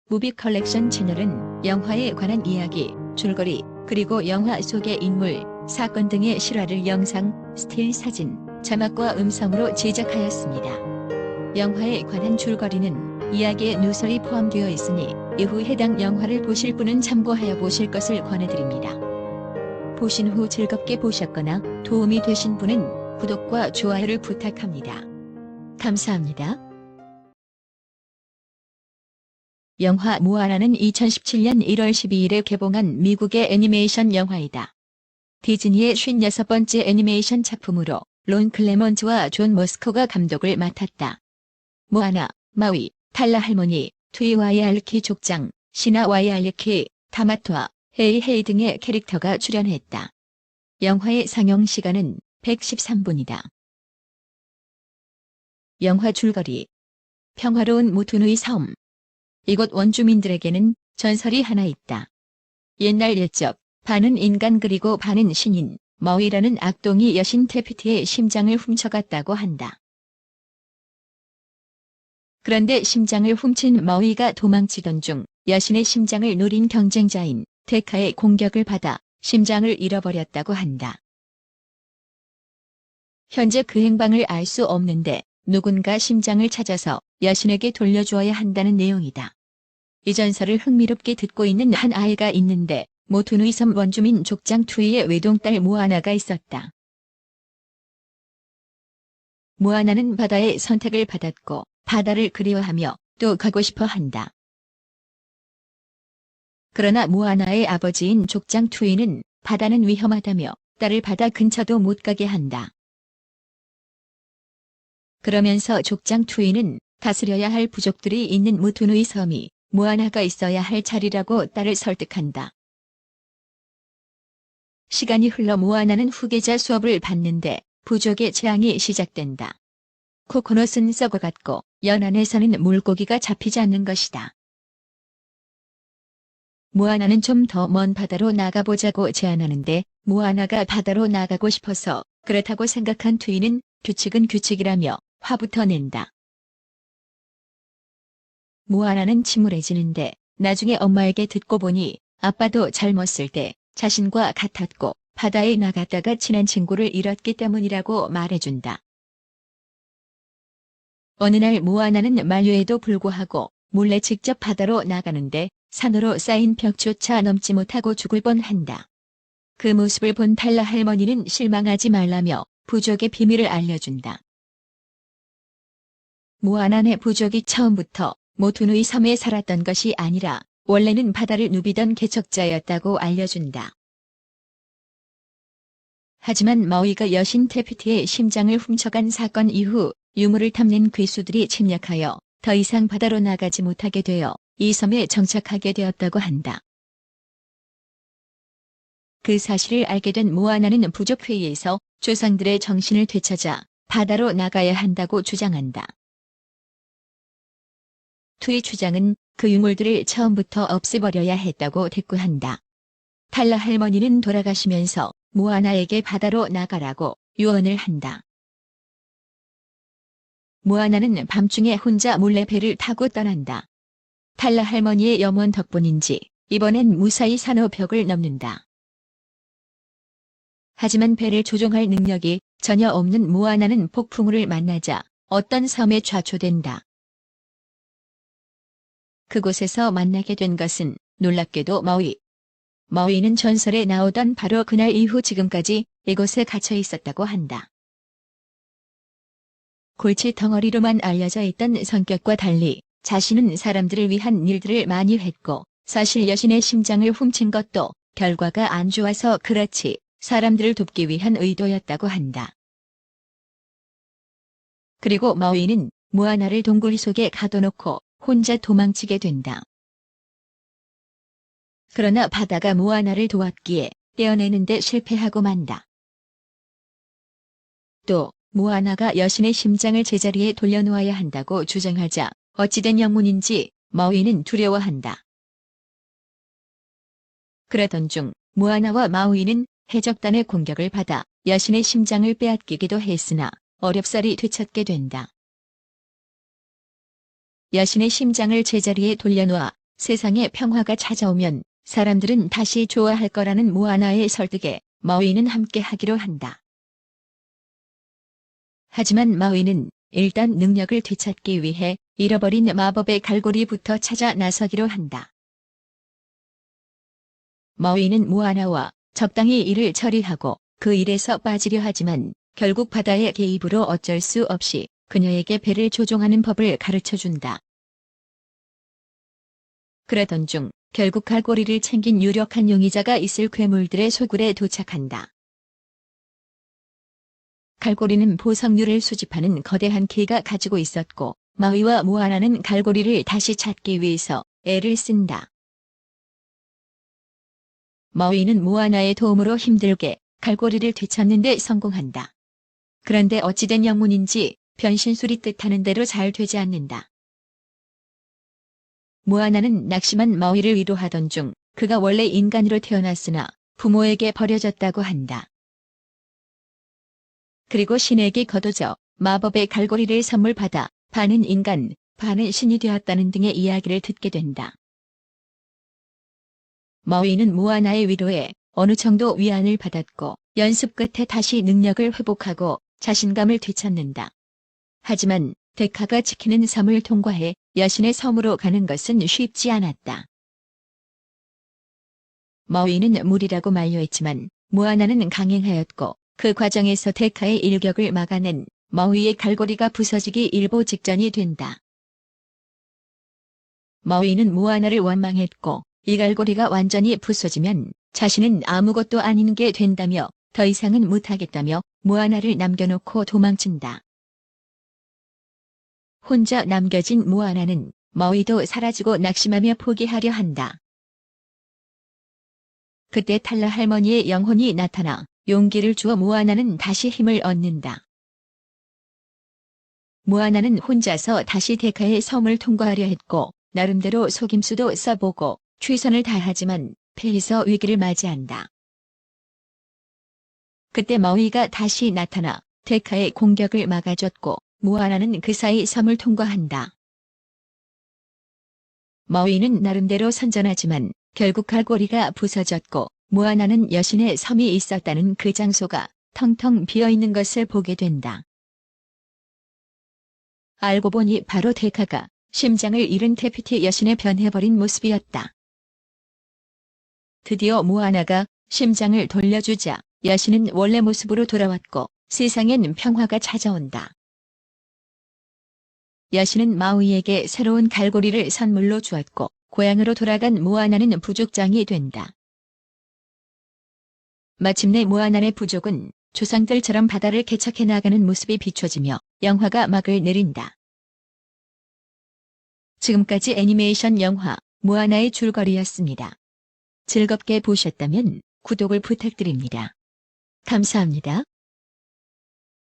무비 컬렉션 채널은 영화에 관한 이야기, 줄거리, 그리고 영화 속의 인물, 사건 등의 실화를 영상, 스틸 사진, 자막과 음성으로 제작하였습니다. 영화에 관한 줄거리는 이야기의 누설이 포함되어 있으니 이후 해당 영화를 보실 분은 참고하여 보실 것을 권해드립니다. 보신 후 즐겁게 보셨거나 도움이 되신 분은 구독과 좋아요를 부탁합니다. 감사합니다. 영화 모아나는 2017년 1월 12일에 개봉한 미국의 애니메이션 영화이다. 디즈니의 56번째 애니메이션 작품으로 론 클레먼트와 존 머스코가 감독을 맡았다. 모아나, 마위, 탈라 할머니, 트위 와이알키 족장, 시나 와이알키, 타마토아, 헤이 등의 캐릭터가 출연했다. 영화의 상영 시간은 113분이다. 영화 줄거리. 평화로운 모투누이 섬. 이곳 원주민들에게는 전설이 하나 있다. 옛날 옛적 반은 인간 그리고 반은 신인 머위라는 악동이 여신 테피티의 심장을 훔쳐갔다고 한다. 그런데 심장을 훔친 머위가 도망치던 중 여신의 심장을 노린 경쟁자인 데카의 공격을 받아 심장을 잃어버렸다고 한다. 현재 그 행방을 알 수 없는데 누군가 심장을 찾아서 여신에게 돌려주어야 한다는 내용이다. 이 전설을 흥미롭게 듣고 있는 한 아이가 있는데 모투누이 섬 원주민 족장 투이의 외동딸 모아나가 있었다. 모아나는 바다의 선택을 받았고 바다를 그리워하며 또 가고 싶어 한다. 그러나 모아나의 아버지인 족장 투이는 바다는 위험하다며 딸을 바다 근처도 못 가게 한다. 그러면서 족장 투이는 다스려야 할 부족들이 있는 모투누이 섬이 모아나가 있어야 할 자리라고 딸을 설득한다. 시간이 흘러 모아나는 후계자 수업을 받는데 부족의 재앙이 시작된다. 코코넛은 썩어갔고 연 안에서는 물고기가 잡히지 않는 것이다. 모아나는 좀 더 먼 바다로 나가보자고 제안하는데 모아나가 바다로 나가고 싶어서 그렇다고 생각한 투이는 규칙은 규칙이라며 화부터 낸다. 모아나는 침울해지는데 나중에 엄마에게 듣고 보니 아빠도 젊었을 때 자신과 같았고 바다에 나갔다가 친한 친구를 잃었기 때문이라고 말해준다. 어느 날 모아나는 만류에도 불구하고 몰래 직접 바다로 나가는데 산으로 쌓인 벽조차 넘지 못하고 죽을 뻔한다. 그 모습을 본 탈라 할머니는 실망하지 말라며 부족의 비밀을 알려준다. 모아나네 부족이 처음부터 모투누이 섬에 살았던 것이 아니라 원래는 바다를 누비던 개척자였다고 알려준다. 하지만 머위가 여신 테피티의 심장을 훔쳐간 사건 이후 유물을 탐낸 괴수들이 침략하여 더 이상 바다로 나가지 못하게 되어 이 섬에 정착하게 되었다고 한다. 그 사실을 알게 된 모아나는 부족회의에서 조상들의 정신을 되찾아 바다로 나가야 한다고 주장한다. 투이 주장은 그 유물들을 처음부터 없애버려야 했다고 대꾸한다. 탈라 할머니는 돌아가시면서 모아나에게 바다로 나가라고 유언을 한다. 모아나는 밤중에 혼자 몰래 배를 타고 떠난다. 탈라 할머니의 염원 덕분인지 이번엔 무사히 산호벽을 넘는다. 하지만 배를 조종할 능력이 전혀 없는 모아나는 폭풍우를 만나자 어떤 섬에 좌초된다. 그곳에서 만나게 된 것은 놀랍게도 머위. 머위는 전설에 나오던 바로 그날 이후 지금까지 이곳에 갇혀 있었다고 한다. 골치 덩어리로만 알려져 있던 성격과 달리 자신은 사람들을 위한 일들을 많이 했고 사실 여신의 심장을 훔친 것도 결과가 안 좋아서 그렇지 사람들을 돕기 위한 의도였다고 한다. 그리고 머위는 모아나를 동굴 속에 가둬놓고 혼자 도망치게 된다. 그러나 바다가 모아나를 도왔기에 떼어내는데 실패하고 만다. 또 모아나가 여신의 심장을 제자리에 돌려놓아야 한다고 주장하자 어찌된 영문인지 머위는 두려워한다. 그러던 중 모아나와 마우이는 해적단의 공격을 받아 여신의 심장을 빼앗기기도 했으나 어렵사리 되찾게 된다. 여신의 심장을 제자리에 돌려놓아 세상에 평화가 찾아오면 사람들은 다시 좋아할 거라는 모아나의 설득에 마우이는 함께 하기로 한다. 하지만 마우이는 일단 능력을 되찾기 위해 잃어버린 마법의 갈고리부터 찾아 나서기로 한다. 마우이는 모아나와 적당히 일을 처리하고 그 일에서 빠지려 하지만 결국 바다의 개입으로 어쩔 수 없이 그녀에게 배를 조종하는 법을 가르쳐준다. 그러던 중 결국 갈고리를 챙긴 유력한 용의자가 있을 괴물들의 소굴에 도착한다. 갈고리는 보석류를 수집하는 거대한 개가 가지고 있었고 마우이와 모아나는 갈고리를 다시 찾기 위해서 애를 쓴다. 마우이는 모아나의 도움으로 힘들게 갈고리를 되찾는 데 성공한다. 그런데 어찌된 영문인지 변신술이 뜻하는 대로 잘 되지 않는다. 모아나는 낙심한 마우이를 위로하던 중 그가 원래 인간으로 태어났으나 부모에게 버려졌다고 한다. 그리고 신에게 거둬져 마법의 갈고리를 선물 받아 반은 인간, 반은 신이 되었다는 등의 이야기를 듣게 된다. 마우이는 모아나의 위로에 어느 정도 위안을 받았고 연습 끝에 다시 능력을 회복하고 자신감을 되찾는다. 하지만 데카가 지키는 섬을 통과해 여신의 섬으로 가는 것은 쉽지 않았다. 마우이는 무리라고 만류했지만 모아나는 강행하였고 그 과정에서 데카의 일격을 막아낸 마우이의 갈고리가 부서지기 일보 직전이 된다. 마우이는 모아나를 원망했고 이 갈고리가 완전히 부서지면 자신은 아무것도 아닌 게 된다며 더 이상은 못하겠다며 모아나를 남겨놓고 도망친다. 혼자 남겨진 모아나는 마우이도 사라지고 낙심하며 포기하려 한다. 그때 탈라 할머니의 영혼이 나타나 용기를 주어 모아나는 다시 힘을 얻는다. 모아나는 혼자서 다시 데카의 섬을 통과하려 했고 나름대로 속임수도 써보고 최선을 다하지만 패해서 위기를 맞이한다. 그때 마우이가 다시 나타나 데카의 공격을 막아줬고 모아나는 그 사이 섬을 통과한다. 마우이는 나름대로 선전하지만 결국 갈고리가 부서졌고 모아나는 여신의 섬이 있었다는 그 장소가 텅텅 비어있는 것을 보게 된다. 알고 보니 바로 데카가 심장을 잃은 테피티 여신에 변해버린 모습이었다. 드디어 모아나가 심장을 돌려주자 여신은 원래 모습으로 돌아왔고 세상엔 평화가 찾아온다. 여신은 마우이에게 새로운 갈고리를 선물로 주었고 고향으로 돌아간 모아나는 부족장이 된다. 마침내 모아나의 부족은 조상들처럼 바다를 개척해 나가는 모습이 비춰지며 영화가 막을 내린다. 지금까지 애니메이션 영화 모아나의 줄거리였습니다. 즐겁게 보셨다면 구독을 부탁드립니다. 감사합니다.